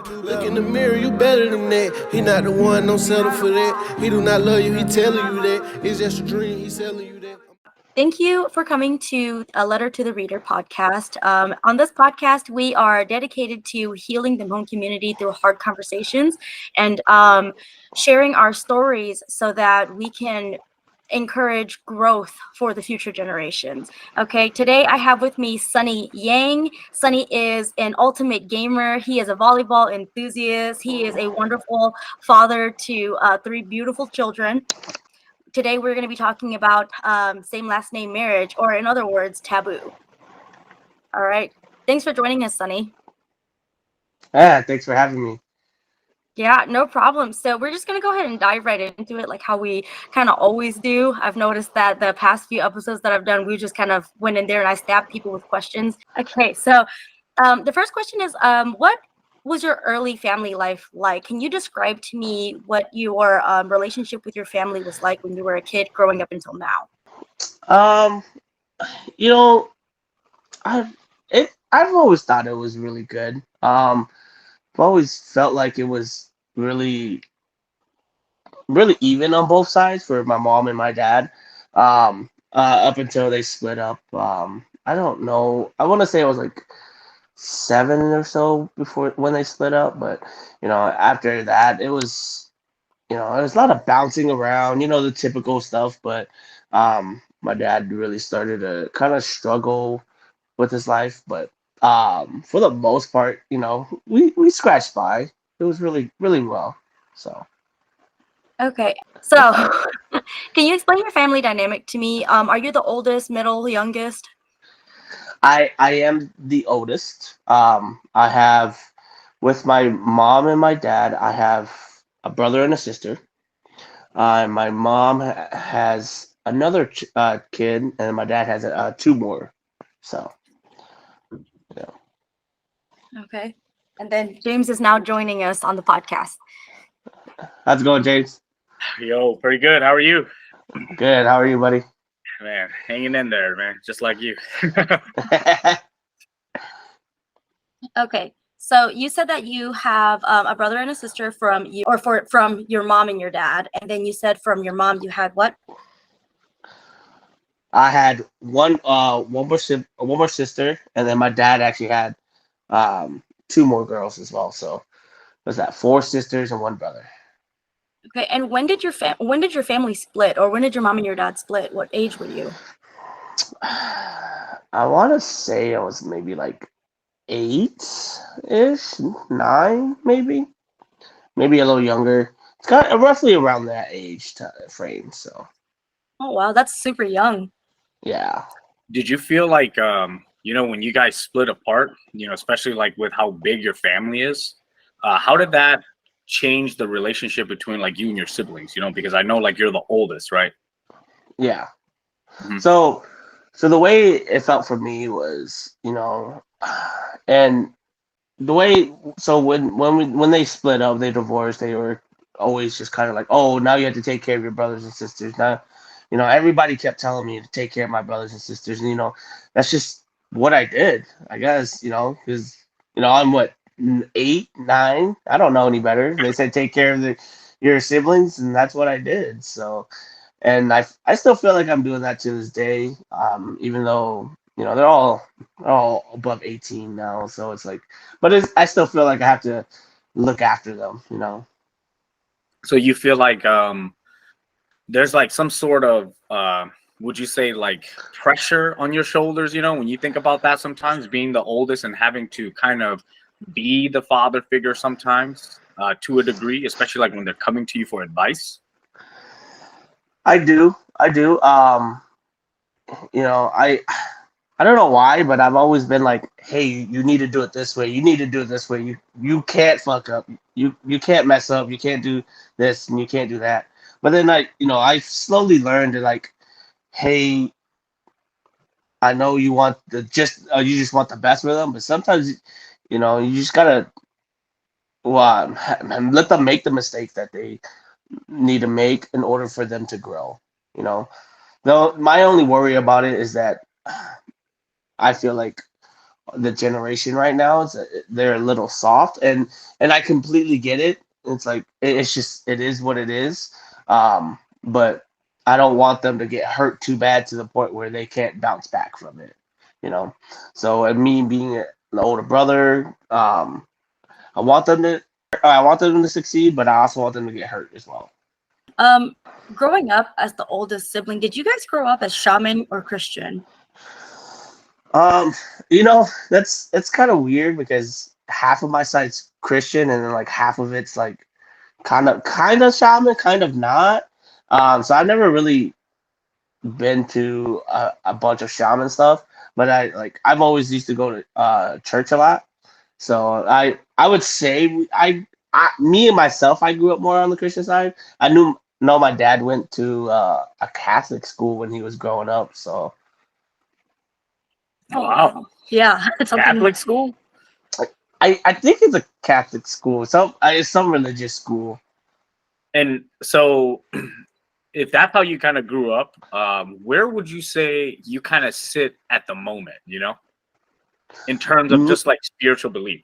Look in the mirror, you better than that. He not the one, don't settle for that. He do not love you, he telling you that. It's just a dream, he selling you that. Thank you for coming to a Letter to the Reader podcast. On this podcast, we are dedicated to healing the Hmong community through hard conversations and sharing our stories so that we can encourage growth for the future generations. Okay, today I have with me Sonnie Yang. Sonnie is an ultimate gamer. He is a volleyball enthusiast. He is a wonderful father to three beautiful children. Today we're going to be talking about same last name marriage, or in other words, taboo. All right. Thanks for joining us, Sonnie. Yeah, thanks for having me. Yeah, no problem. So we're just going to go ahead and dive right into it like how we kind of always do. I've noticed that the past few episodes that I've done, we just kind of went in there and I stabbed people with questions. Okay, so the first question is, what was your early family life like? Can you describe to me what your relationship with your family was like when you were a kid growing up until now? Um, you know, I've always thought it was really good. I've always felt like it was really even on both sides for my mom and my dad. Up until they split up. I don't know. I want to say it was like 7 or so before when they split up, but after that it was a lot of bouncing around, the typical stuff, but my dad really started to kind of struggle with his life, but for the most part, we scratched by. It was really, really well. So Okay, so can you explain your family dynamic to me? Are you the oldest, middle, youngest? I am the oldest. I have with my mom and my dad, I have a brother and a sister. My mom has another kid, and my dad has two more. So, yeah. Okay. And then James is now joining us on the podcast. How's it going, James? Yo, pretty good. How are you? Good. How are you, buddy? Man, hanging in there, man. Just like you. Okay. So you said that you have a brother and a sister from you, or from your mom and your dad, and then you said from your mom you had what? I had one more sister, and then my dad actually had two more girls as well. So was that four sisters and one brother? Okay. And when did your family split, or when did your mom and your dad split? What age were you? I want to say I was maybe like 8-ish, 9 maybe a little younger. It's kind of roughly around that age frame. So Oh wow, that's super young. yeah. Did you feel like, when you guys split apart, especially like with how big your family is, how did that change the relationship between like you and your siblings? Because I know like you're the oldest, right? Yeah. Mhm. So the way it felt for me was, and the way so when they split up, they divorced, they were always just kind of like, oh, now you have to take care of your brothers and sisters. Now, everybody kept telling me to take care of my brothers and sisters, and that's just what I did, I guess, because I'm what 8, 9, I don't know any better. They said take care of your siblings, and that's what I did. So and I still feel like I'm doing that to this day, even though they're all above 18 now, so it's like, but I still feel like I have to look after them. So you feel like there's like some sort of would you say like pressure on your shoulders, when you think about that sometimes being the oldest and having to kind of be the father figure sometimes to a degree, especially like when they're coming to you for advice? I do. I don't know why, but I've always been like, hey, you need to do it this way. You need to do it this way. You can't fuck up. You can't mess up. You can't do this and you can't do that. But then I slowly learned to like, hey, I know you just want the best for them, but sometimes you just gotta let them make the mistakes that they need to make in order for them to grow. You know, though my only worry about it is that I feel like the generation right now is they're a little soft, and I completely get it. It's like it's just it is what it is. But I don't want them to get hurt too bad to the point where they can't bounce back from it. You know, so and me being an older brother, I want them to I want them to succeed, but I also want them to get hurt as well. Um, Growing up as the oldest sibling, did you guys grow up as shaman or Christian? Um, you know, that's it's kind of weird because half of my side's Christian and then like half of it's like kind of shaman, kind of not. So I've never really been to a bunch of shaman stuff, but I've always used to go to church a lot. So I would say me and myself I grew up more on the Christian side. I know my dad went to a Catholic school when he was growing up, so Oh, Wow. yeah, it's something. Catholic school? I think it's a Catholic school. It's some religious school. And so, if that's how you kind of grew up, where would you say you kind of sit at the moment, in terms of Me, just like spiritual belief?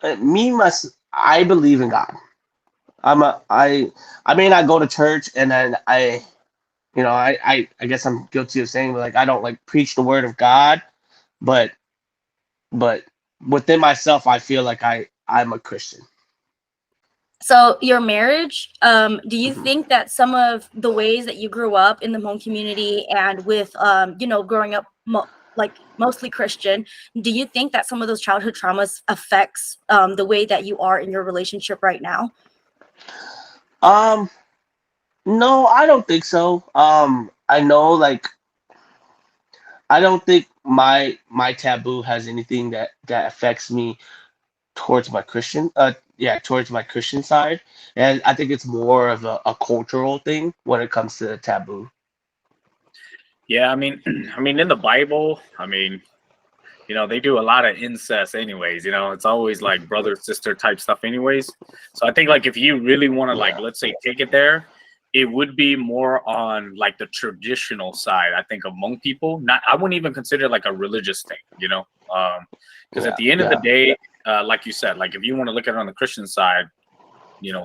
I believe in God. I may not go to church, and then I guess I'm guilty of saying like I don't like preach the word of God, but but within myself I feel like I'm a Christian. So your marriage, do you Mhm. think that some of the ways that you grew up in the Hmong community and with, growing up like mostly Christian, do you think that some of those childhood traumas affects the way that you are in your relationship right now? Um, no, I don't think so. I know like I don't think my taboo has anything that affects me towards my Christian towards my Christian side, and I think it's more of a cultural thing when it comes to taboo. Yeah, I mean, in the Bible, they do a lot of incest, anyways. It's always like brother sister type stuff, anyways. So I think like if you really want to like Yeah, let's say take it there, it would be more on like the traditional side. I think of Hmong people. Not I wouldn't even consider it like a religious thing, because at yeah, the end of the yeah, day, like you said, like if you want to look at it on the Christian side,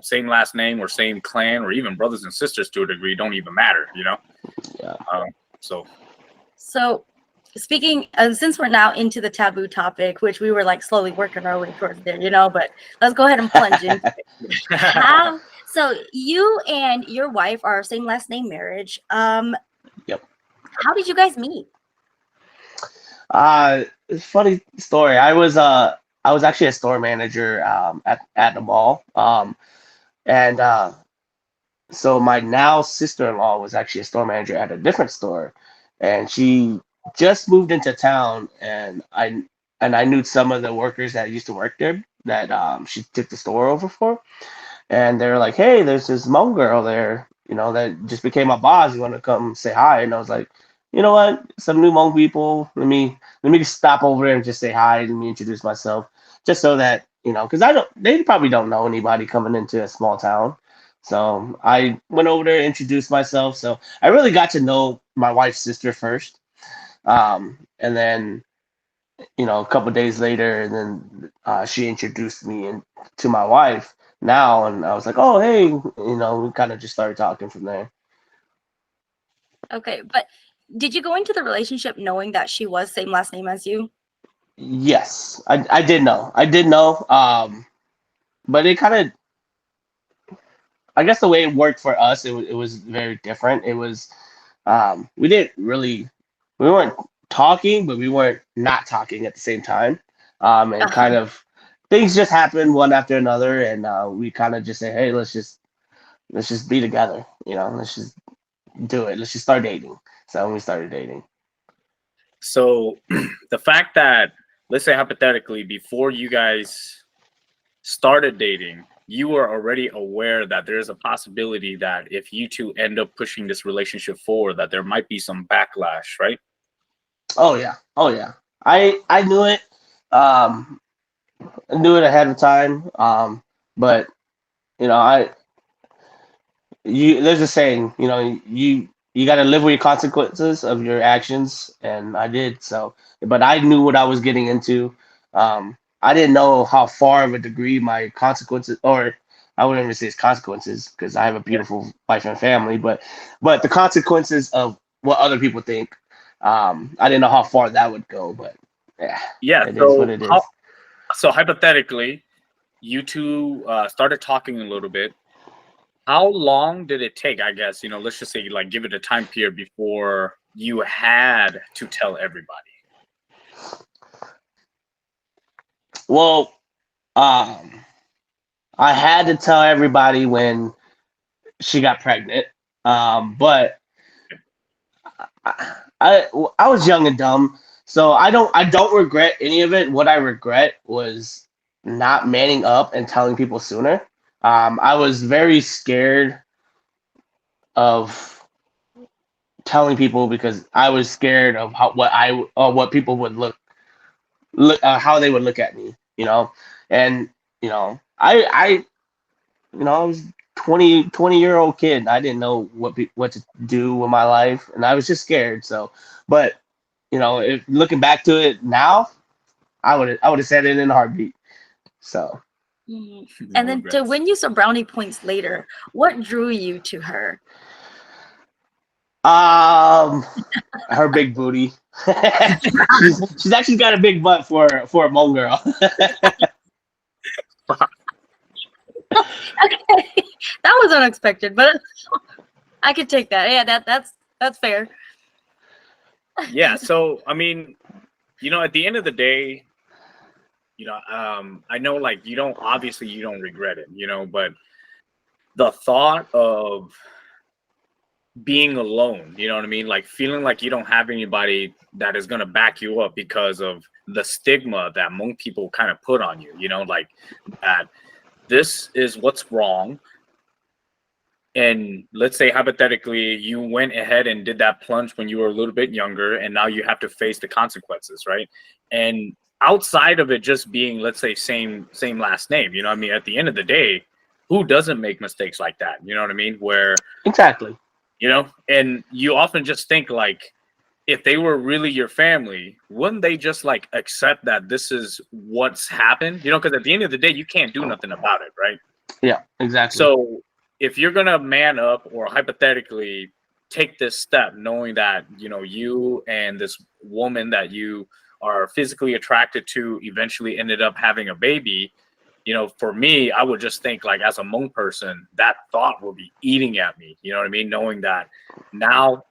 same last name or same clan or even brothers and sisters to a degree don't even matter. yeah. Um, so So speaking, since we're now into the taboo topic, which we were like slowly working our way towards there, but let's go ahead and plunge in. How? So you and your wife are same last name marriage. Yep. How did you guys meet? It's a funny story. I was actually a store manager at the mall. And so my now sister-in-law was actually a store manager at a different store, and she just moved into town, and I knew some of the workers that used to work there that she took the store over for, and they were like, "Hey, there's this Hmong girl there, that just became my boss. You want to come say hi?" And I was like, "You know what? Some new Hmong people. Let me just stop over there and just say hi. Let me introduce myself, just so that because they probably don't know anybody coming into a small town." So I went over there, introduced myself. So I really got to know my wife's sister first, and then a couple days later, and then she introduced me to my wife now, and I was like, "Oh, hey," we kind of just started talking from there. Okay, but did you go into the relationship knowing that she was same last name as you? Yes, I did know. I did know. But it kind of, I guess the way it worked for us, it was very different. It was, we didn't really, we weren't talking, but we weren't not talking at the same time. And Uh-huh. kind of things just happened one after another, and we kind of just say, "Hey, let's just be together. Let's just do it. Let's just start dating." So we started dating. So the fact that, let's say hypothetically, before you guys started dating, you were already aware that there's a possibility that if you two end up pushing this relationship forward, that there might be some backlash, right? Oh yeah, oh yeah. I knew it. Um, I knew it ahead of time. But you know, I you there's a saying. You you got to live with your consequences of your actions, and I did. So, but I knew what I was getting into. I didn't know how far of a degree my consequences, or I wouldn't even say it's consequences because I have a beautiful wife and family, but the consequences of what other people think. I didn't know how far that would go, but yeah, Yeah. it is what So it is. so hypothetically, you two started talking a little bit. How long did it take? I guess let's just say like give it a time period before you had to tell everybody. Well, um, I had to tell everybody when she got pregnant, but I I was young and dumb, so I don't regret any of it. What I regret was not manning up and telling people sooner. I was very scared of telling people because I was scared of what people would how they would look at me, and I was 20-year-old kid. I didn't know what to do with my life, and I was just scared. So, but if looking back to it now, I would have said it in a heartbeat. So, Mhm. No And then to regrets. win you some brownie points later, what drew you to her? her big booty. she's actually got a big butt for a Hmong girl. Okay, that was unexpected, but I could take that. Yeah, that's fair. Yeah. So I mean, at the end of the day, I know like obviously you don't regret it, but the thought of being alone, you know what I mean? Like feeling like you don't have anybody that is gonna back you up because of the stigma that Hmong people kind of put on you, like that this is what's wrong. And let's say hypothetically you went ahead and did that plunge when you were a little bit younger, and now you have to face the consequences, right? And outside of it just being, let's say, same last name, I mean, at the end of the day, who doesn't make mistakes like that? You know what I mean? Where Exactly. and you often just think like, if they were really your family, wouldn't they just like accept that this is what's happened? Because at the end of the day, you can't do nothing about it, right? Yeah, exactly. So if you're gonna man up or hypothetically take this step, knowing that you and this woman that you are physically attracted to eventually ended up having a baby, for me, I would just think like as a Hmong person, that thought will be eating at me. You know what I mean? Knowing that now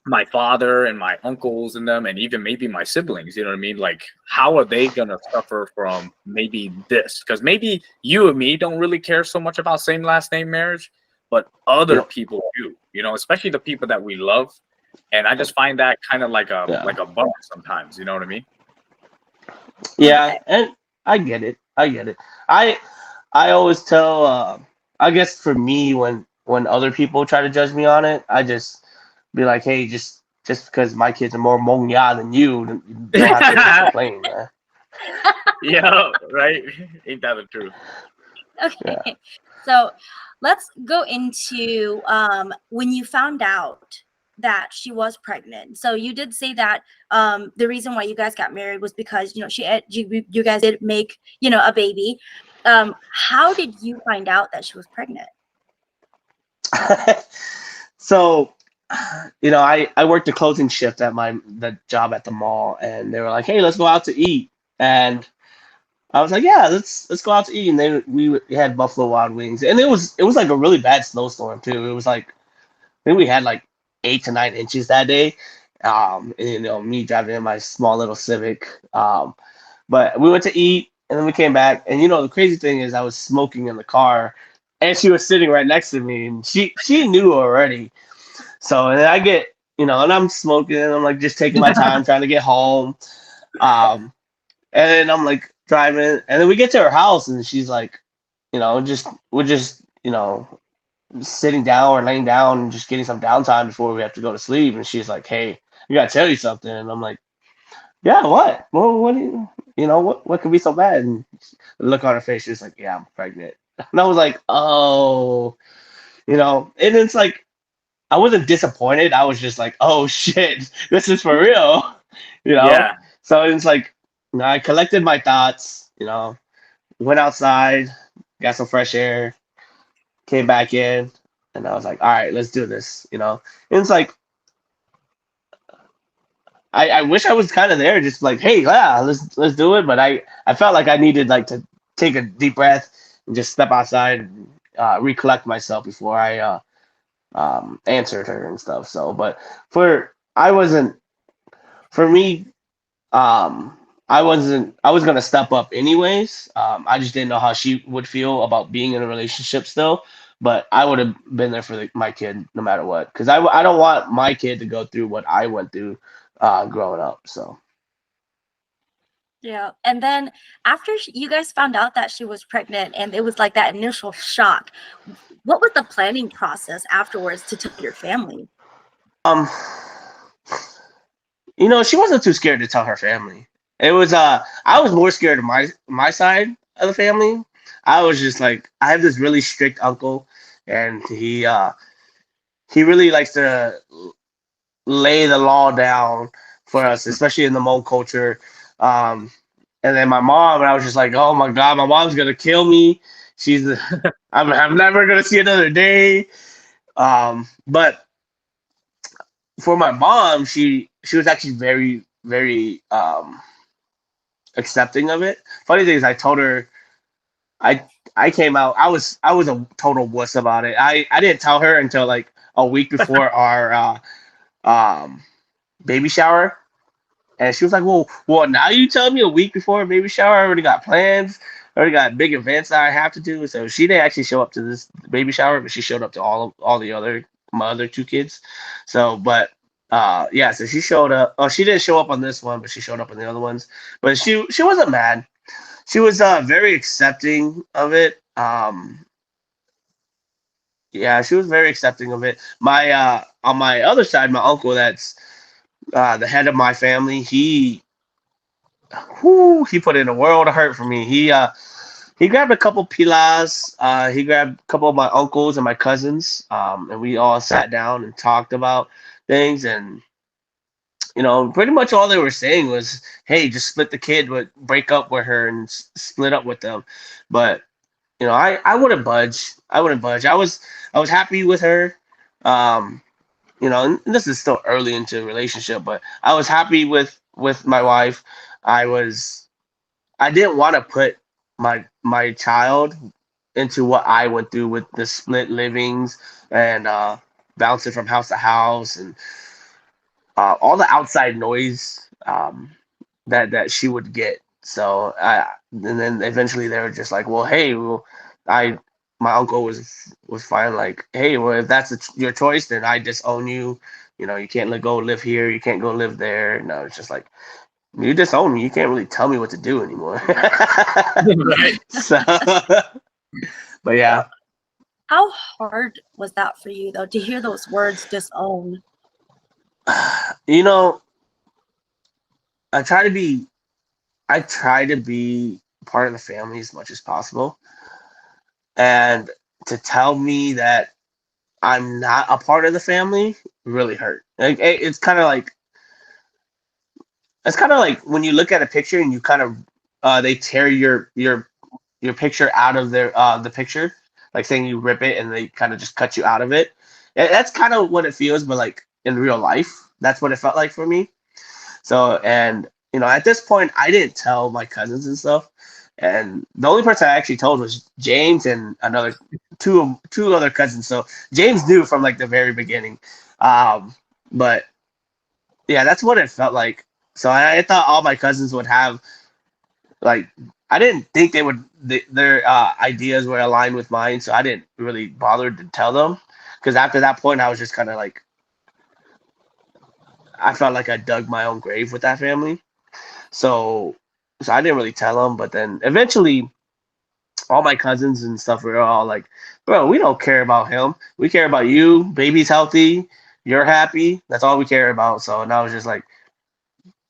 my father and my uncles and them, and even maybe my siblings, you know what I mean? Like, how are they gonna suffer from maybe this? Because maybe you and me don't really care so much about same last name marriage, but other Yeah. people do, especially the people that we love. And I just find that kind of like a bummer sometimes, you know what I mean? Yeah, and I get it. I always tell. I guess for me, when other people try to judge me on it, I just be like, hey, just because my kids are more Hmong ya than you don't have to complain, man. Yeah, right. Ain't that the truth? Okay, Yeah. so let's go into when you found out that she was pregnant. So you did say that the reason why you guys got married was because you guys did make a baby. How did you find out that she was pregnant? So, I worked a closing shift at the job at the mall, and they were like, hey, let's go out to eat, and I was like, yeah, let's go out to eat, and we had Buffalo Wild Wings, and it was like a really bad snowstorm too. It was like, I think we had like 8 to 9 inches that day. And, me driving in my small little Civic. But we went to eat, and then we came back, and the crazy thing is I was smoking in the car, and she was sitting right next to me, and she knew already. So and then I get, and I'm smoking, and I'm like just taking my time trying to get home. And then I'm like driving, and then we get to her house, and she's like, we're just, sitting down or laying down and just getting some downtime before we have to go to sleep. And she's like, hey, I gotta tell you something. And I'm like, yeah, what? Well, what do what could be so bad? And the look on her face, she's like, yeah, I'm pregnant. And I was like, oh, and it's like, I wasn't disappointed. I was just like, oh shit, this is for real, you know. Yeah. So it's like, I collected my thoughts, went outside, got some fresh air, came back in, and I was like, all right, let's do this. And it's like, I wish I was kind of there, just like, hey, yeah, let's do it. But I felt like I needed like to take a deep breath and just step outside and recollect myself before I answered her and stuff. So, but I wasn't, for me, I wasn't, I was gonna step up anyways. I just didn't know how she would feel about being in a relationship still. But I would have been there for my kid no matter what, because I don't want my kid to go through what I went through growing up. So. Yeah. And then after you guys found out that she was pregnant and it was like that initial shock, what was the planning process afterwards to tell your family? Um, she wasn't too scared to tell her family. It was I was more scared of my side of the family. I was just like, I have this really strict uncle, and he really likes to lay the law down for us, especially in the Hmong culture. Um, and then my mom, and I was just like, oh my god, my mom's gonna kill me. She's I'm never gonna see another day. But for my mom, she was actually very, very accepting of it. Funny thing is, I told her I I came out. I was a total wuss about it. I didn't tell her until like a week before our um baby shower, and she was like, "Well, now you tell me a week before a baby shower. I already got plans. I already got big events that I have to do." So she didn't actually show up to this baby shower, but she showed up to all the other my other two kids. So, but yeah, so she showed up. Oh, she didn't show up on this one, but she showed up on the other ones. But she wasn't mad. She was very accepting of it. Yeah, she was very accepting of it. My on my other side, my uncle, that's the head of my family. He put in a world of hurt for me. He grabbed a couple pilas. He grabbed a couple of my uncles and my cousins, and we all sat down and talked about things. And pretty much all they were saying was, "Hey, just split the kid, but break up with her and split up with them." But I wouldn't budge. I wouldn't budge. I was happy with her. Um, and this is still early into the relationship, but I was happy with my wife. I was. I didn't want to put my child into what I went through with the split livings and bouncing from house to house and all the outside noise that she would get. So and then eventually they were just like, well, hey, well, I my uncle was fine. Like, hey, well, if that's your choice, then I disown you. You can't go live here. You can't go live there. No, it's just like, you disown me. You can't really tell me what to do anymore. Right. So, but yeah. How hard was that for you though to hear those words disown? You know, I try to be part of the family as much as possible. And to tell me that I'm not a part of the family really hurt. Like it's kind of like when you look at a picture and you kind of they tear your picture out of the picture, like saying you rip it and they kind of just cut you out of it. And that's kind of what it feels, but like in real life, that's what it felt like for me. So, and at this point, I didn't tell my cousins and stuff, and the only person I actually told was James and another two other cousins. So James knew from like the very beginning, but yeah, that's what it felt like. So I thought all my cousins would have like, I didn't think they would their ideas were aligned with mine, so I didn't really bother to tell them because after that point, I was just kind of like, I felt like I dug my own grave with that family. So I didn't really tell them, but then eventually all my cousins and stuff were all like, bro, we don't care about him. We care about you. Baby's healthy. You're happy. That's all we care about. So now it's just like,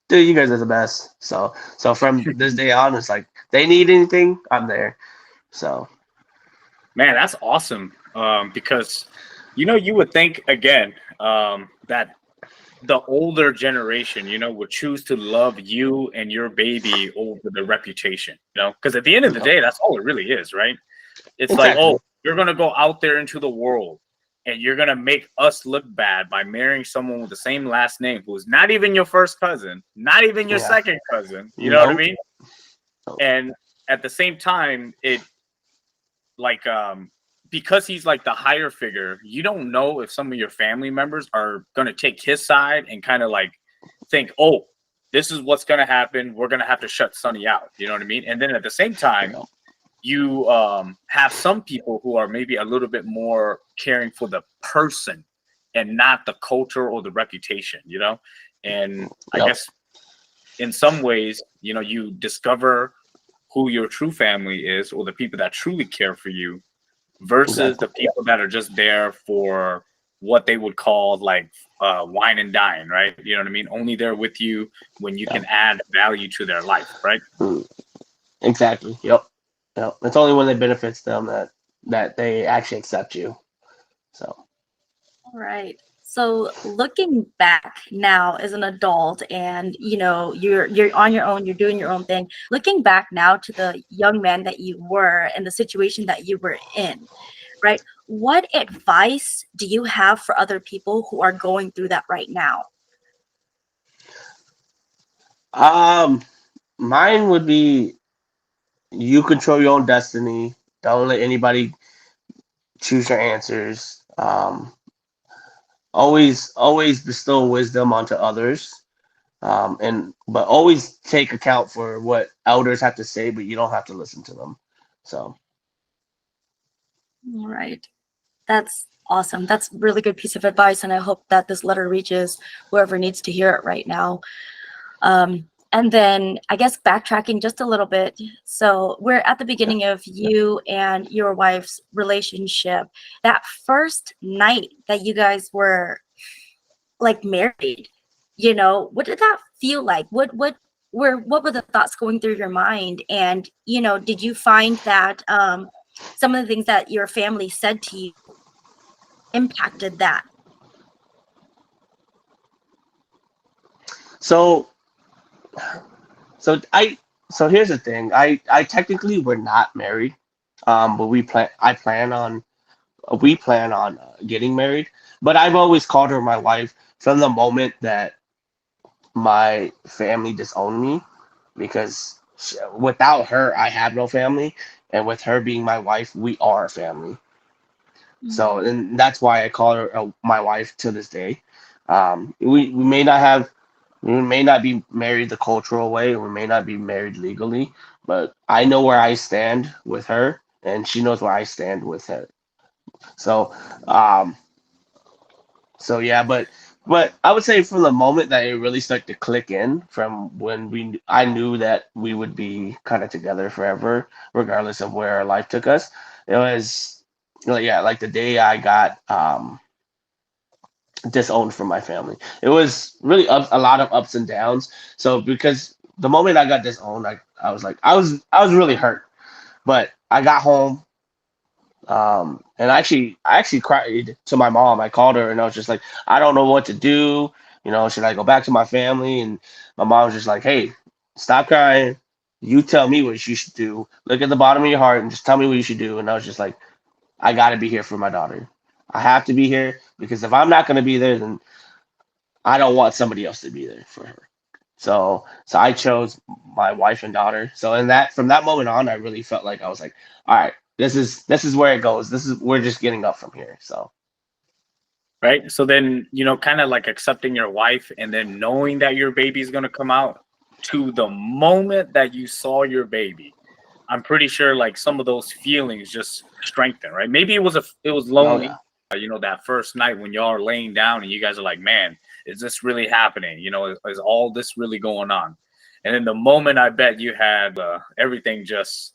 dude, you guys are the best. So from this day on, it's like, they need anything, I'm there. So Man, that's awesome. Because You would think again that the older generation, would choose to love you and your baby over the reputation, because at the end of the day, that's all it really is, right? It's like, Exactly. oh, you're going to go out there into the world and you're going to make us look bad by marrying someone with the same last name who's not even your first cousin, not even your Yeah. second cousin. You know what I Nope. mean? And at the same time, it like because he's like the higher figure, you don't know if some of your family members are going to take his side and kind of like think, oh, this is what's going to happen. We're going to have to shut Sonnie out. You know what I mean? And then at the same time, you have some people who are maybe a little bit more caring for the person and not the culture or the reputation, And I guess in some ways, you discover who your true family is or the people that truly care for you versus the people that are just there for what they would call like wine and dine, right? You know what I mean? Only there with you when you can add value to their life, right? Exactly. Yep. It's only when it benefits them that they actually accept you. So. All right. So looking back now as an adult and you're on your own, you're doing your own thing. Looking back now to the young man that you were and the situation that you were in, right? What advice do you have for other people who are going through that right now? Mine would be you control your own destiny. Don't let anybody choose your answers. Always bestow wisdom onto others. But always take account for what elders have to say, but you don't have to listen to them. So. All right. That's awesome. That's really good piece of advice. And I hope that this letter reaches whoever needs to hear it right now. And then I guess backtracking just a little bit. So we're at the beginning of you and your wife's relationship. That first night that you guys were like married, what did that feel like? What were the thoughts going through your mind? And, did you find that some of the things that your family said to you impacted that? So here's the thing. I technically we're not married, but we plan on getting married. But I've always called her my wife from the moment that my family disowned me, because without her I have no family, and with her being my wife, we are a family. So, and that's why I call her my wife to this day. We may not be married the cultural way, we may not be married legally, but I know where I stand with her, and she knows where I stand with her. So, um, yeah, but I would say from the moment that it really started to click in, from when I knew that we would be kind of together forever, regardless of where our life took us. It was, like the day I got disowned from my family. It was really a lot of ups and downs. So because the moment I got disowned, I was like, I was really hurt. But I got home, and I actually cried to my mom. I called her and I was just like, I don't know what to do. Should I go back to my family? And my mom was just like, hey, stop crying. You tell me what you should do. Look at the bottom of your heart and just tell me what you should do. And I was just like, I got to be here for my daughter. I have to be here, because if I'm not going to be there, then I don't want somebody else to be there for her. So I chose my wife and daughter. So from that moment on, I really felt like I was like, all right, this is where it goes. We're just getting up from here. So. Right. So then, kind of like accepting your wife and then knowing that your baby is going to come out, to the moment that you saw your baby, I'm pretty sure like some of those feelings just strengthen, right? Maybe it was Oh lonely, yeah. that first night when y'all are laying down and you guys are like, man, is this really happening? Is all this really going on? And then the moment, I bet you had everything just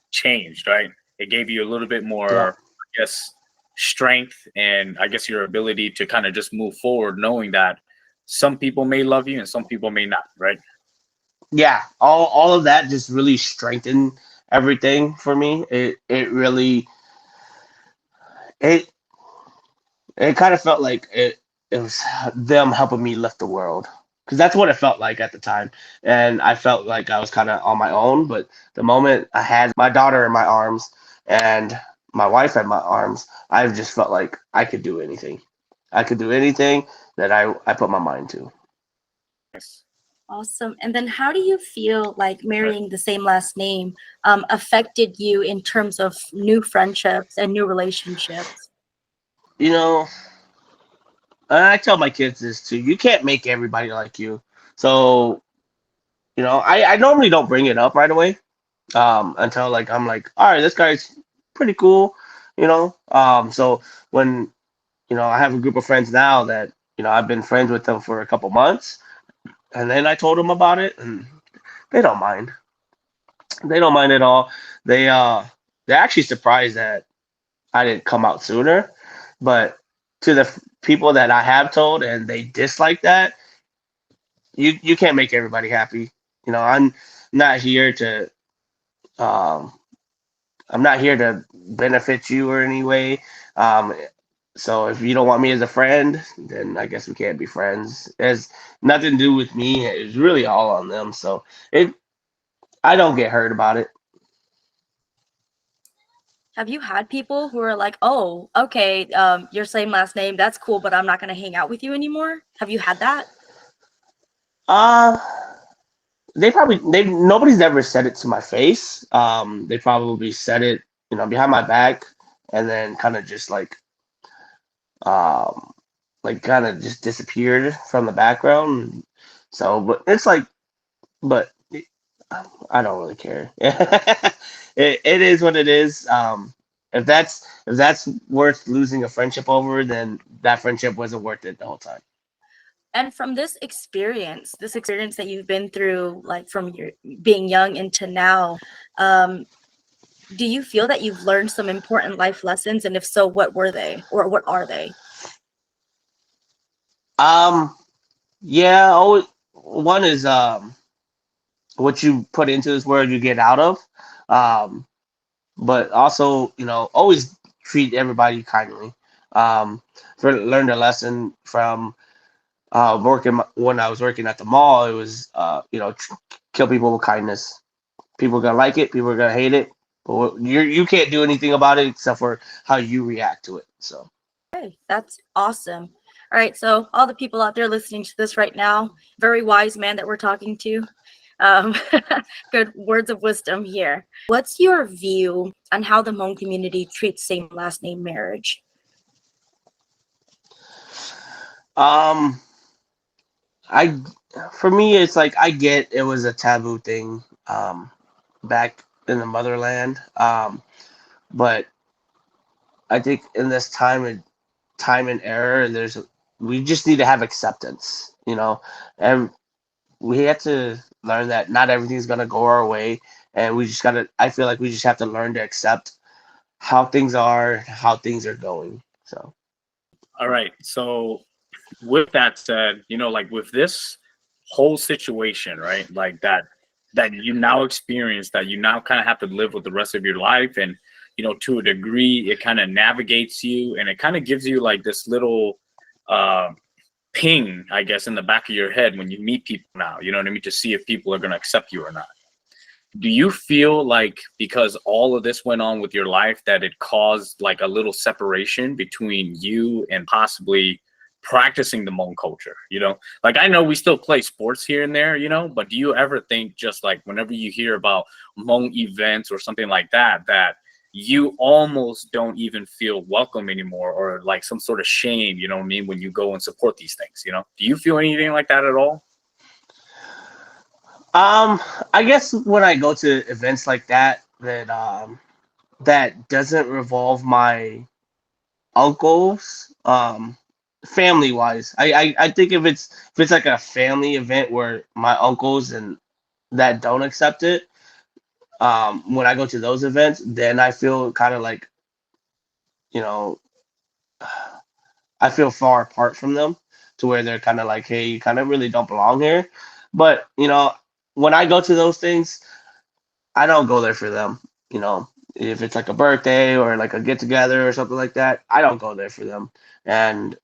changed, right? It gave you a little bit more, I guess, strength, and I guess your ability to kind of just move forward, knowing that some people may love you and some people may not, right? Yeah, all of that just really strengthened everything for me. It really it it kind of felt like it was them helping me lift the world, because that's what it felt like at the time. And I felt like I was kind of on my own, but the moment I had my daughter in my arms and my wife in my arms, I just felt like I could do anything. I could do anything that I put my mind to. Yes. Awesome. And then how do you feel like marrying the same last name affected you in terms of new friendships and new relationships? You know, and I tell my kids this too. You can't make everybody like you. So, I normally don't bring it up right away, until like I'm like, all right, this guy's pretty cool, So when, I have a group of friends now that, I've been friends with them for a couple months, and then I told them about it, and they don't mind. They don't mind at all. They're actually surprised that I didn't come out sooner. But to the people that I have told and they dislike that, you can't make everybody happy. I'm not here to um I'm not here to benefit you or any way. Um, so if you don't want me as a friend, then I guess we can't be friends. It has nothing to do with me. It's really all on them. So it I don't get hurt about it. Have you had people who are like, oh, okay, your same last name, that's cool, but I'm not going to hang out with you anymore? Have you had that? Uh they nobody's ever said it to my face. They probably said it, behind my back, and then um kind of just disappeared from the background. So, but it's like, but I don't really care. It is what it is. If that's worth losing a friendship over, then that friendship wasn't worth it the whole time. And from this experience that you've been through, like from your being young into now, do you feel that you've learned some important life lessons? And if so, what were they, or what are they? Um, yeah. One is what you put into this world, you get out of. Um, but also, always treat everybody kindly. Um, learned a lesson from working when I was working at the mall. It was kill people with kindness. People are gonna like it. People are gonna hate it. But you can't do anything about it except for how you react to it. So. Okay, that's awesome. All right, so all the people out there listening to this right now, very wise man that we're talking to. Um, good words of wisdom here. What's your view on how the Hmong community treats same last name marriage? Um, I for me, it's like I get it was a taboo thing back in the motherland. But I think in this time and era, we just need to have acceptance, and we have to learn that not everything's gonna go our way, and we just gotta. I feel like we just have to learn to accept how things are, how things are going. So. All right. So with that said, like with this whole situation, right? Like that you now experience, that you now kind of have to live with the rest of your life, and to a degree it kind of navigates you, and it kind of gives you like this little uh ping, I guess, in the back of your head when you meet people now, you know what I mean, to see if people are going to accept you or not. Do you feel like because all of this went on with your life that it caused like a little separation between you and possibly practicing the Hmong culture? Like I know we still play sports here and there, but do you ever think, just like whenever you hear about Hmong events or something like that, that you almost don't even feel welcome anymore, or like some sort of shame, you know what I mean, when you go and support these things? Do you feel anything like that at all? I guess when I go to events like that doesn't revolve my uncles, family wise. I think if it's like a family event where my uncles and that don't accept it, when I go to those events, then I feel kind of like, you know, I feel far apart from them, to where they're kind of like, hey, you kind of really don't belong here. But when I go to those things, I don't go there for them. You know, if it's like a birthday or like a get together or something like that, I don't go there for them. And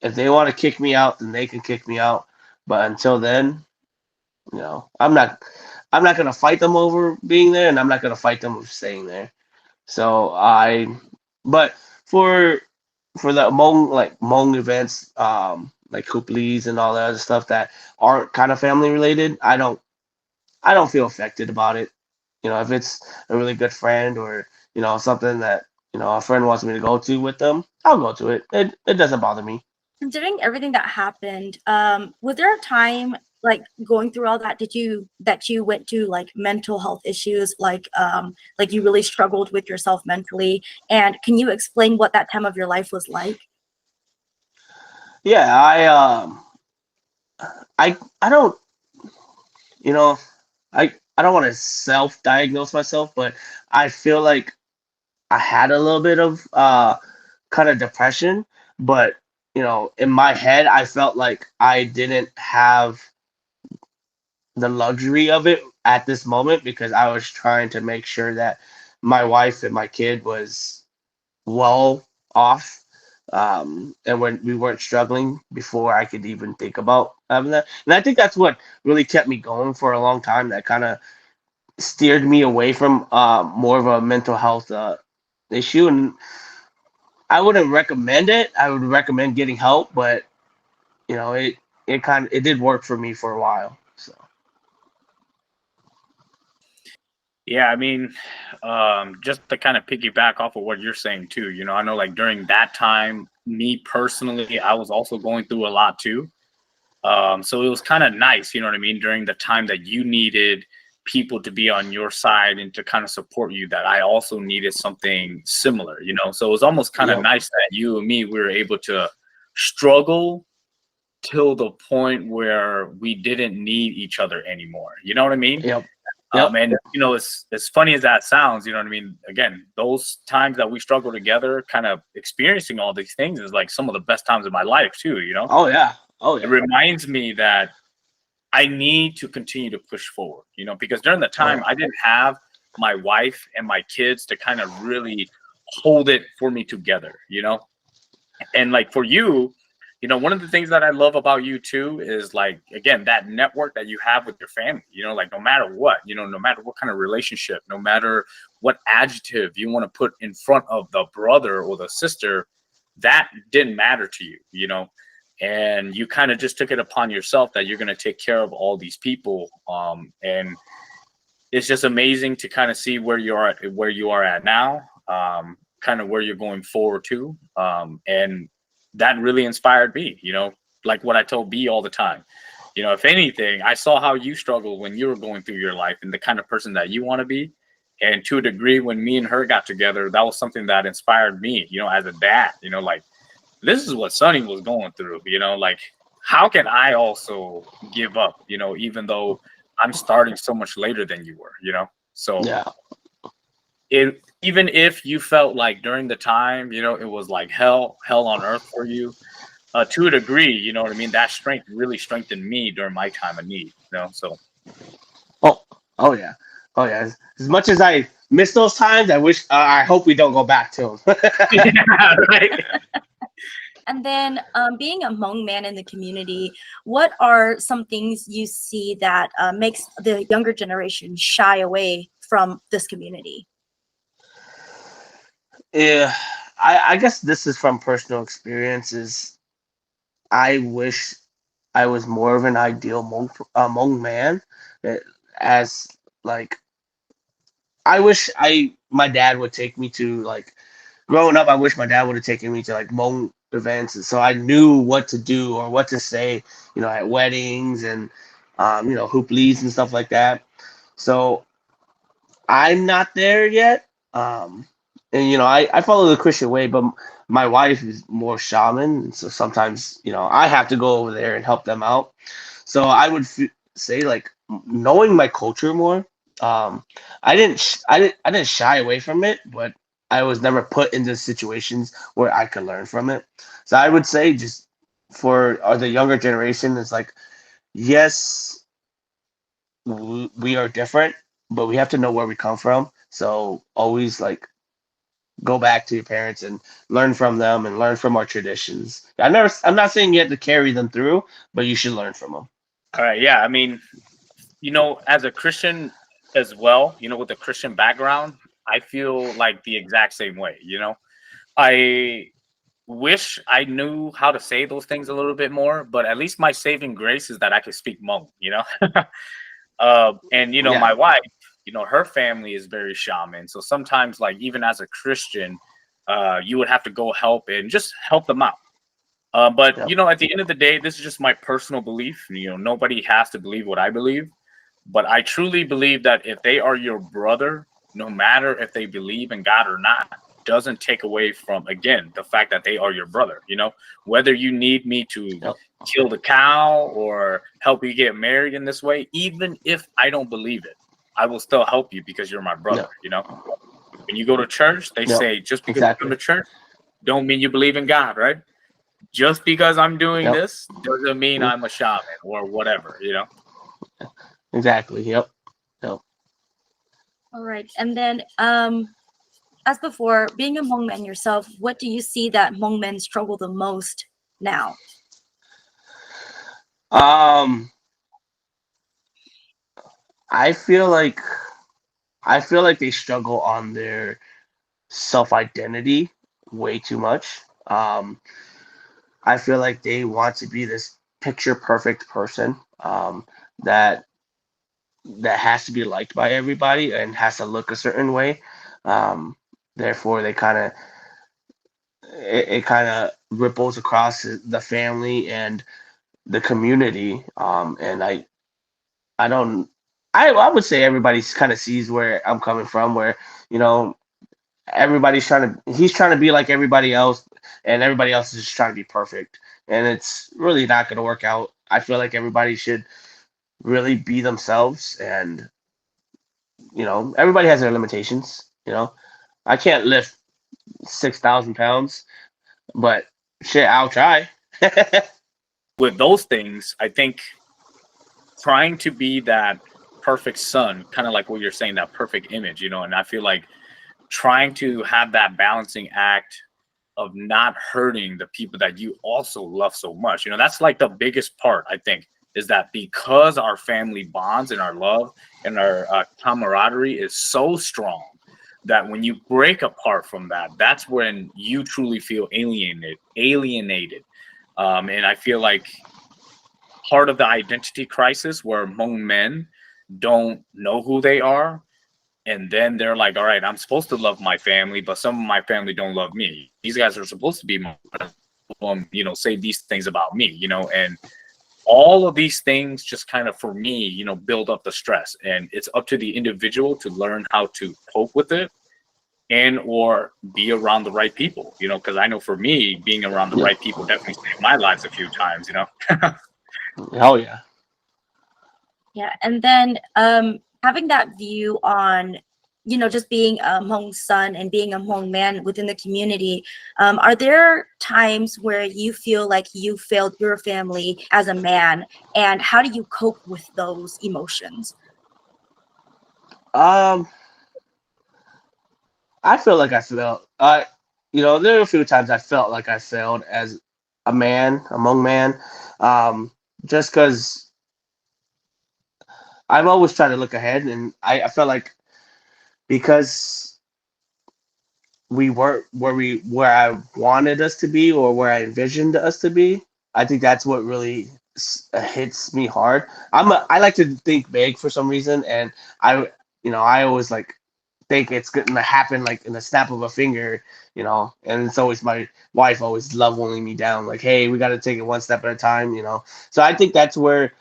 if they want to kick me out, then they can kick me out. But until then, I'm not gonna fight them over being there, and I'm not gonna fight them for staying there. So but for the Hmong events, like Hooplies and all that other stuff that aren't kind of family related, I don't feel affected about it. If it's a really good friend or something that a friend wants me to go to with them, I'll go to it. It doesn't bother me. Considering everything that happened, was there a time like going through all that that you went to like mental health issues, like you really struggled with yourself mentally? And can you explain what that time of your life was like? Yeah, I don't you know I don't want to self-diagnose myself, but I feel like I had a little bit of kind of depression, but in my head I felt like I didn't have the luxury of it at this moment because I was trying to make sure that my wife and my kid was well off, and when we weren't struggling before I could even think about having that. And I think that's what really kept me going for a long time. That kind of steered me away from more of a mental health issue. And I wouldn't recommend it. I would recommend getting help, but it did work for me for a while. So Yeah, I mean, just to kind of piggyback off of what you're saying too, I know like during that time, me personally, I was also going through a lot too. So it was kind of nice, you know what I mean, during the time that you needed people to be on your side and to kind of support you, that I also needed something similar, So it was almost kind of Yep. nice that you and me, we were able to struggle till the point where we didn't need each other anymore. You know what I mean? Yep. Yep. And as funny as that sounds, you know what I mean? Again, those times that we struggle together, kind of experiencing all these things is like some of the best times of my life too, Oh yeah. Oh It yeah. reminds me that I need to continue to push forward, because during the time I didn't have my wife and my kids to kind of really hold it for me together, And like for you, one of the things that I love about you too is like, again, that network that you have with your family, like no matter what, no matter what kind of relationship, no matter what adjective you want to put in front of the brother or the sister, that didn't matter to you, and you kind of just took it upon yourself that you're going to take care of all these people. And it's just amazing to kind of see where you are at now, kind of where you're going forward to. And that really inspired me, like what I told B all the time. If anything, I saw how you struggled when you were going through your life and the kind of person that you want to be. And to a degree, when me and her got together, that was something that inspired me, as a dad, like this is what Sonnie was going through, like how can I also give up, even though I'm starting so much later than you were, So Yeah. Even if you felt like during the time, it was like hell on earth for you, to a degree, you know what I mean? That strength really strengthened me during my time of need, So Oh yeah. Oh yeah. As much as I miss those times, I hope we don't go back to them. yeah, right. And then being a Hmong man in the community, what are some things you see that makes the younger generation shy away from this community? Yeah, I guess this is from personal experiences. I wish I was more of an ideal Hmong man. that- As like, I wish my dad would take me to like growing up. I wish my dad would have taken me to like Hmong events, and so I knew what to do or what to say, at weddings and hooplies and stuff like that. So I'm not there yet. And I follow the Christian way, but my wife is more shaman, and so sometimes I have to go over there and help them out. So I would say like knowing my culture more. I didn't shy away from it, but I was never put into situations where I could learn from it. So I would say just for the younger generation, it's like yes, we are different, but we have to know where we come from So always like go back to your parents and learn from them and learn from our traditions. I'm not saying you have to carry them through, but you should learn from them. All right, yeah. I mean, as a Christian as well, with a Christian background, I feel like the exact same way. I wish I knew how to say those things a little bit more, but at least my saving grace is that I can speak Hmong. And Yeah. my wife, her family is very shaman. So sometimes, like, even as a Christian, you would have to go help and just help them out. But Yep. at the end of the day, this is just my personal belief. Nobody has to believe what I believe, but I truly believe that if they are your brother, no matter if they believe in God or not, doesn't take away from, again, the fact that they are your brother. Whether you need me to Yep. kill the cow or help you get married in this way, even if I don't believe it, I will still help you because you're my brother. Yep. When you go to church, they Yep. say just because you Exactly. go to church don't mean you believe in God, right? Just because I'm doing Yep. this doesn't mean I'm a shaman or whatever. Exactly. Yep. Yep. All right. And then, as before, being a Hmong man yourself, what do you see that Hmong men struggle the most now? Um, I feel like they struggle on their self identity way too much. I feel like they want to be this picture perfect person that has to be liked by everybody and has to look a certain way. Um, Therefore, they kind of it kind of ripples across the family and the community. And I don't. I would say everybody kind of sees where I'm coming from, where you know he's trying to be like everybody else, and everybody else is just trying to be perfect, and it's really not going to work out. I feel like everybody should really be themselves, and everybody has their limitations. I can't lift 6,000 pounds, but shit, I'll try. With those things, I think trying to be that perfect son, kind of like what you're saying, that perfect image, and I feel like trying to have that balancing act of not hurting the people that you also love so much. That's like the biggest part, I think, is that because our family bonds and our love and our camaraderie is so strong that when you break apart from that, that's when you truly feel alienated. And I feel like part of the identity crisis where Hmong men don't know who they are, and then they're like, all right, I'm supposed to love my family, but some of my family don't love me. These guys are supposed to be say these things about me, and all of these things just kind of, for me, build up the stress. And it's up to the individual to learn how to cope with it and or be around the right people, because I know for me, being around the Yeah. right people definitely saved my lives a few times. Oh yeah. Yeah. And then, having that view on, just being a Hmong son and being a Hmong man within the community, are there times where you feel like you failed your family as a man, and how do you cope with those emotions? Um, I feel like I felt. There were a few times I felt like I failed as a man, among man, um, just because I've always tried to look ahead, and I felt like because we weren't where I wanted us to be or where I envisioned us to be. I think that's what really hits me hard. I like to think big for some reason, and I always like think it's gonna happen like in the snap of a finger, and it's always my wife always leveling me down, like, hey, we got to take it one step at a time. So I think that's where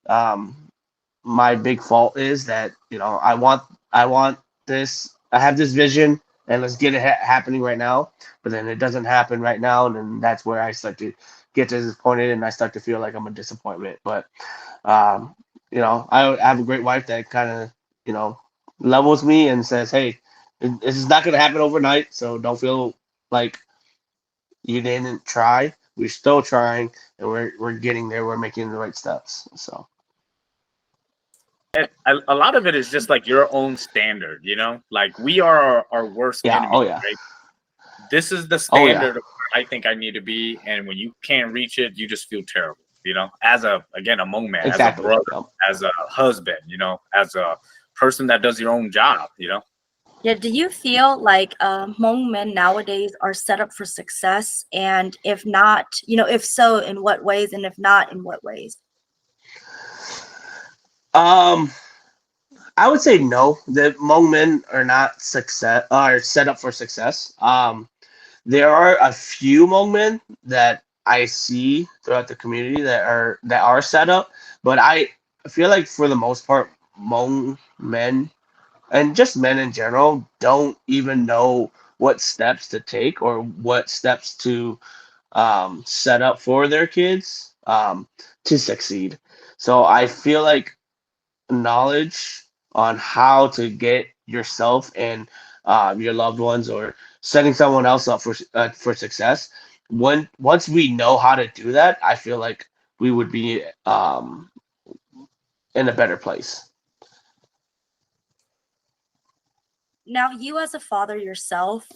um my big fault is that I want this. I have this vision, and let's get it happening right now. But then it doesn't happen right now, and then that's where I start to get disappointed, and I start to feel like I'm a disappointment. But um, I have a great wife that kind of levels me and says, "Hey, this is not going to happen overnight, so don't feel like you didn't try. We're still trying, and we're getting there. We're making the right steps." So. a lot of it is just like your own standard, you know, like we are our worst Yeah. enemy, Oh yeah. right? This is the Oh yeah. standard of where I think I need to be, and when you can't reach it, you just feel terrible, you know, as a, again, a Hmong man, as a Exactly. brother, Yep. as a husband, you know, as a person that does your own job, you know. Yeah, do you feel like Hmong men nowadays are set up for success? And if not, if so, in what ways? And if not, in what ways? Um, I would say no. The Hmong men are not set up for success. There are a few Hmong men that I see throughout the community that are set up, but I feel like for the most part, Hmong men and just men in general don't even know what steps to take or what steps to set up for their kids to succeed. So I feel like knowledge on how to get yourself and your loved ones or setting someone else up for success. Once we know how to do that, I feel like we would be in a better place. Now, you as a father yourself,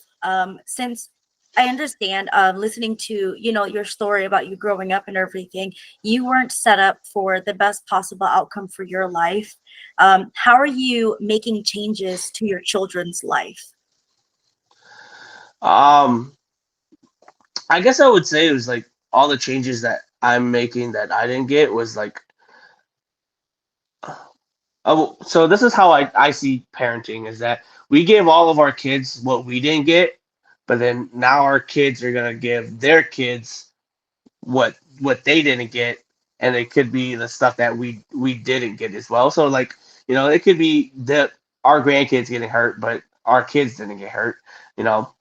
since I understand, listening to your story about you growing up and everything, you weren't set up for the best possible outcome for your life. How are you making changes to your children's life? Um, I guess I would say it was like all the changes that I'm making that I didn't get was like, so this is how I see parenting is that we give all of our kids what we didn't get, but then now our kids are gonna give their kids what they didn't get, and it could be the stuff that we didn't get as well. So like, it could be that our grandkids getting hurt, but our kids didn't get hurt, you know.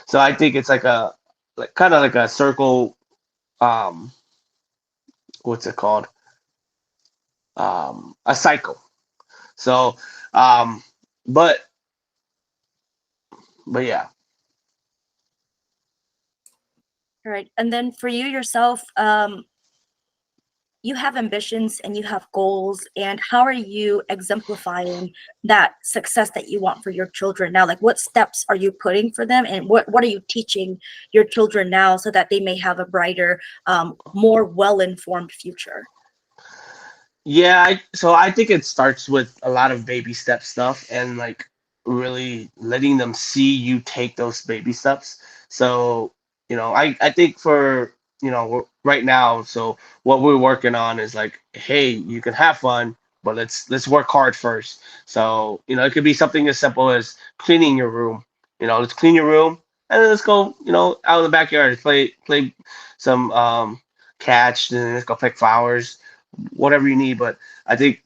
So I think it's like a like kind of like a circle. Um, what's it called? A cycle. So, um, but yeah. All right. And then for you yourself, you have ambitions and you have goals, and how are you exemplifying that success that you want for your children now? Like, what steps are you putting for them, and what are you teaching your children now so that they may have a brighter, more well-informed future? Yeah, so I think it starts with a lot of baby step stuff and like really letting them see you take those baby steps. So, I think for, right now, so what we're working on is like, hey, you can have fun, but let's work hard first. So, it could be something as simple as cleaning your room. Let's clean your room and then let's go, out in the backyard, play some catch, and then let's go pick flowers, whatever you need. But I think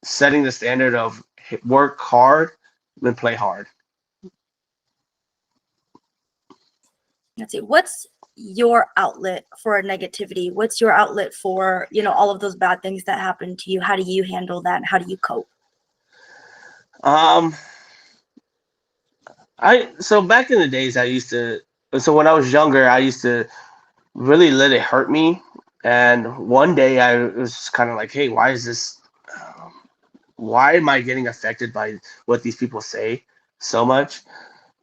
setting the standard of work hard then play hard. Let's see, what's your outlet for negativity? What's your outlet for, all of those bad things that happen to you? How do you handle that? How do you cope? Um, so back in the days, so when I was younger, I used to really let it hurt me. And one day I was kind of like, hey, why am I getting affected by what these people say so much?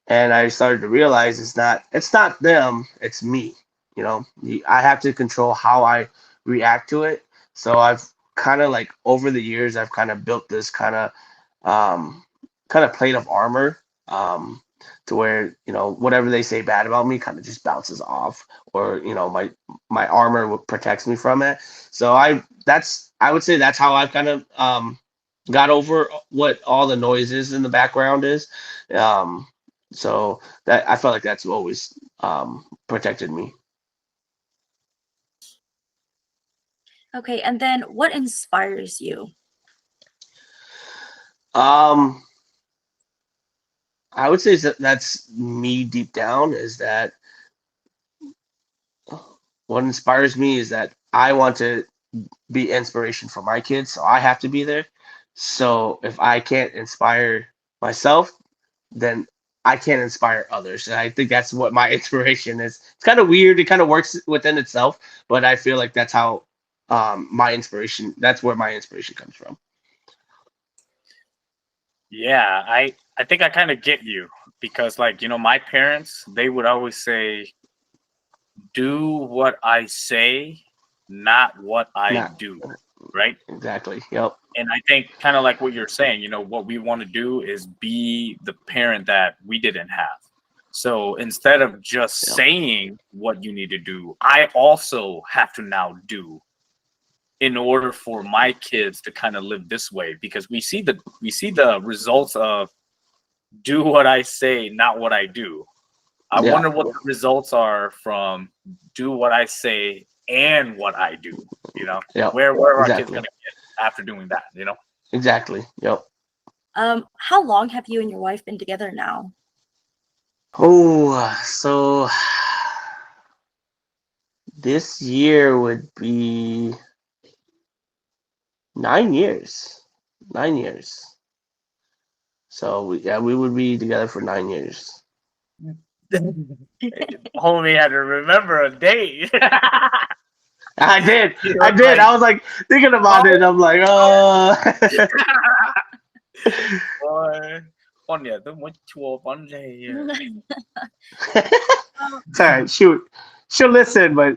And I started to realize it's not them, it's me. I have to control how I react to it. So I've kind of like over the years I've kind of built this um kind of plate of armor, to where whatever they say bad about me kind of just bounces off, or my armor protects me from it. So I would say that's how I've kind of got over what all the noises in the background is. um so that I felt like that's always protected me. Okay, and then what inspires you? um I would say that's me deep down, is that what inspires me is that I want to be inspiration for my kids, so I have to be there. So if I can't inspire myself, then I can't inspire others. And I think that's what my inspiration is. It's kind of weird. It kind of works within itself, but I feel like that's how that's where my inspiration comes from. Yeah, I think I kind of get you because like, my parents, they would always say, "Do what I say, not what I Not do." Right? exactly. Yep. And I think kind of like what you're saying, what we want to do is be the parent that we didn't have. So instead of just Yep. saying what you need to do, I also have to now do in order for my kids to kind of live this way because we see the results of do what I say, not what I do. I Yeah. wonder what the results are from do what I say and what I do. Yep. Where are our kids Exactly. gonna get after doing that? Exactly. Yep. How long have you and your wife been together now? Oh, so this year would be 9 years. 9 years. So we would be together for 9 years. Homie had to remember a date. I did. He I was did. like, I was like thinking about it. oh, And I'm like, boy. Con nhà tôi mới chua bánh gì. It's all right. Shoot, she'll listen, but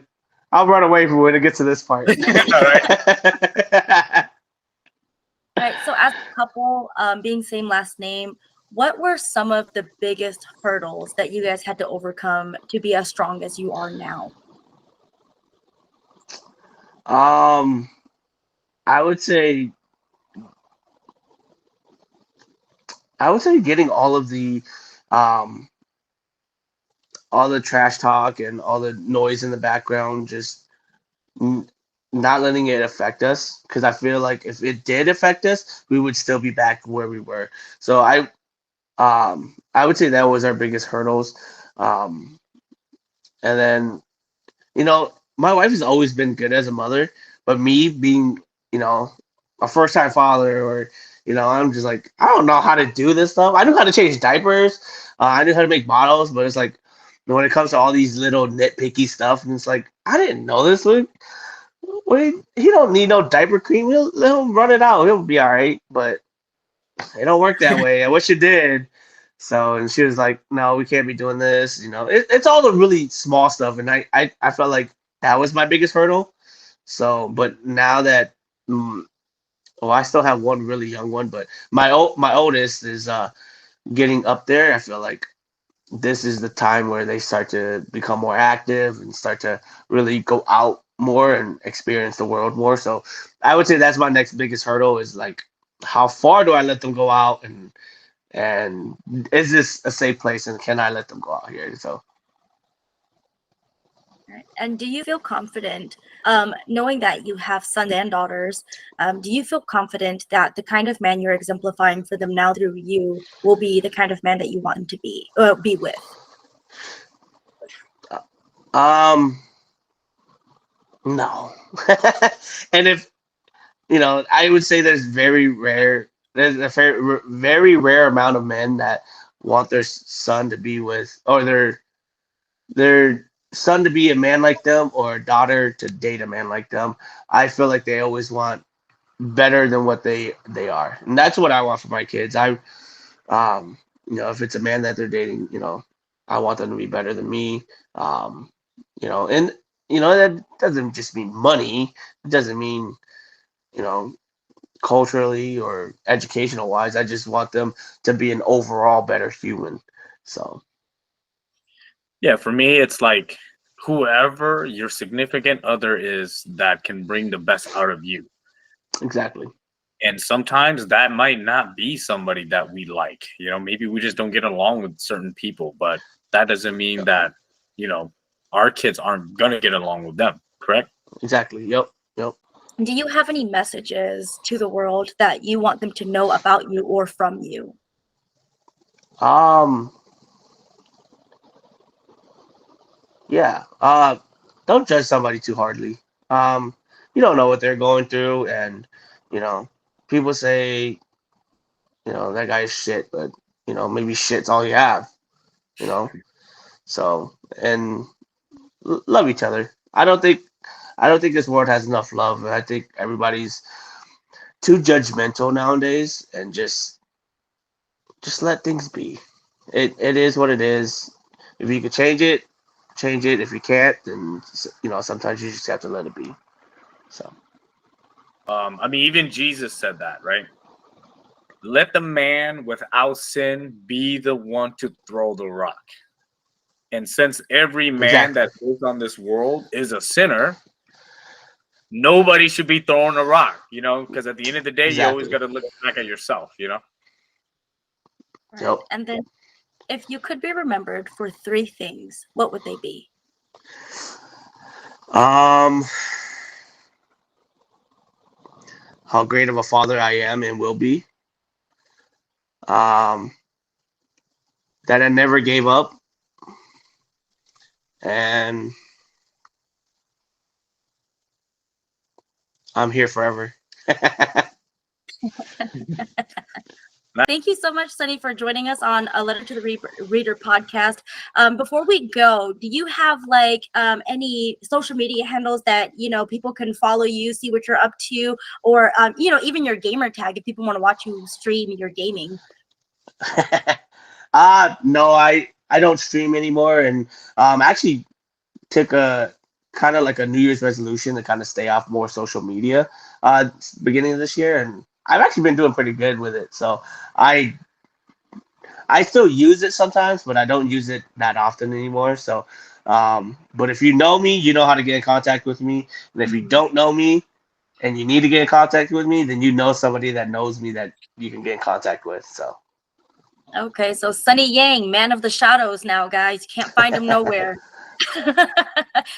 I'll run away from when it gets to this part. All right. All right, so as a couple, being same last name, what were some of the biggest hurdles that you guys had to overcome to be as strong as you are now? um, I would say getting um all the trash talk and all the noise in the background, just n- not letting it affect us. Because I feel like if it did affect us, we would still be back where we were. So I would say that was our biggest hurdles. Um, and then my wife has always been good as a mother, but me being, a first time father, or, I'm just like, I don't know how to do this stuff. I knew how to change diapers. I knew how to make bottles, but it's like, when it comes to all these little nitpicky stuff, and it's like, I didn't know this. He don't need no diaper cream. Let him run it out. He'll be all right. But it don't work that way. I wish it did. So, and she was like, no, we can't be doing this. It's all the really small stuff. And I felt like that was my biggest hurdle. So, but now that, well, I still have one really young one, but my oldest is getting up there. I feel like this is the time where they start to become more active and start to really go out more and experience the world more. So I would say that's my next biggest hurdle is like, how far do I let them go out, and is this a safe place, and can I let them go out here? So Right. And do you feel confident, knowing that you have sons and daughters, do you feel confident that the kind of man you're exemplifying for them now through you will be the kind of man that you want them to be with? um no. And if I would say there's a very rare amount of men that want their son to be with, or their son to be a man like them, or a daughter to date a man like them. I feel like they always want better than what they are, and that's what I want for my kids. If it's a man that they're dating, I want them to be better than me. um and that doesn't just mean money. It doesn't mean, you know culturally or educational wise. I just want them to be an overall better human. So Yeah, for me, it's like whoever your significant other is that can bring the best out of you. exactly. And sometimes that might not be somebody that we like. Maybe we just don't get along with certain people, but that doesn't mean that, you know, our kids aren't going to get along with them, correct? Exactly. Yep. Do you have any messages to the world that you want them to know about you or from you? um yeah. Don't judge somebody too hardly. You don't know what they're going through, and you know people say, that guy's shit, but maybe shit's all you have. you know so, and love each other. I don't think this world has enough love. I think everybody's too judgmental nowadays, and just just let things be. It is what it is. If you can change it, change it. If you can't, then sometimes you just have to let it be. So I mean, even Jesus said that, right? Let the man without sin be the one to throw the rock. And since every man exactly. that lives on this world is a sinner, nobody should be throwing a rock, because at the end of the day, you always Exactly. got to look back at yourself, Right. Yep. And then if you could be remembered for 3 things, what would they be? How great of a father I am and will be. That I never gave up, and I'm here forever. Thank you so much, Sonnie, for joining us on A Letter to the Reader podcast. Before we go, do you have any social media handles that people can follow you, see what you're up to, or even your gamer tag if people want to watch you stream your gaming? No, I don't stream anymore, and actually took a kind of like a New Year's resolution to kind of stay off more social media beginning of this year, and I've actually been doing pretty good with it. So I still use it sometimes, but I don't use it that often anymore. So, but if you know me, you know how to get in contact with me, and if you don't know me and you need to get in contact with me, then you know somebody that knows me that you can get in contact with. So. Okay, so Sonnie Yang, man of the shadows now, guys. You can't find him nowhere.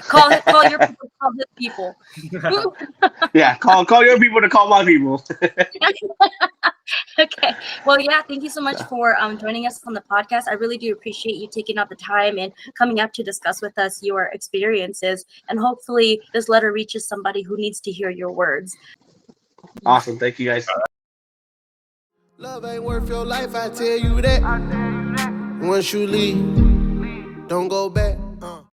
call your people, call his people. Yeah, call your people to call my people. Okay. Well, yeah, thank you so much for joining us on the podcast. I really do appreciate you taking out the time and coming up to discuss with us your experiences. And hopefully this letter reaches somebody who needs to hear your words. Awesome. Thank you, guys. Love ain't worth your life, I tell you that. Once you leave, don't go back.